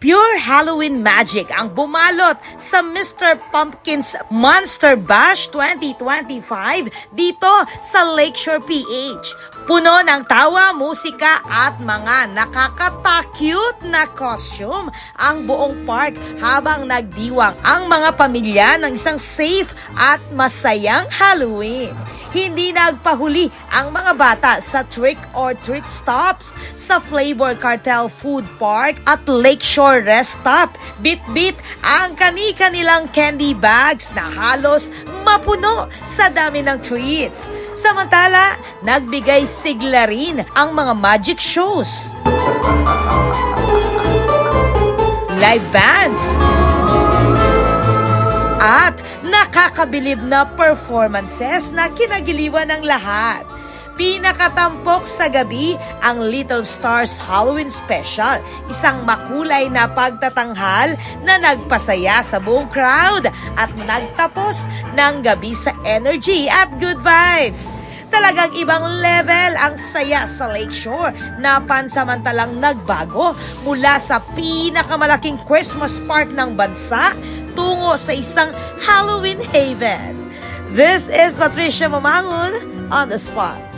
Pure Halloween magic ang bumalot sa Mr. Pumpkin's Monster Bash 2025 dito sa Lakeshore PH. Puno ng tawa, musika at mga nakakata-cute na costume ang buong park habang nagdiwang ang mga pamilya ng isang safe at masayang Halloween. Hindi nagpahuli ang mga bata sa trick or treat stops sa Flavor Cartel Food Park at Lakeshore Rest Stop. Bit-bit ang kani-kanilang candy bags na halos mapuno sa dami ng treats. Samantala, nagbigay sigla rin ang mga magic shows, live bands, at nakakabilib na performances na kinagiliwan ng lahat. Pinakatampok sa gabi ang Little Stars Halloween Special, isang makulay na pagtatanghal na nagpasaya sa buong crowd at nagtapos ng gabi sa energy at good vibes. Talagang ibang level ang saya sa Lakeshore na pansamantalang nagbago mula sa pinakamalaking Christmas park ng bansa tungo sa isang Halloween haven. This is Patricia Mamangon on the spot.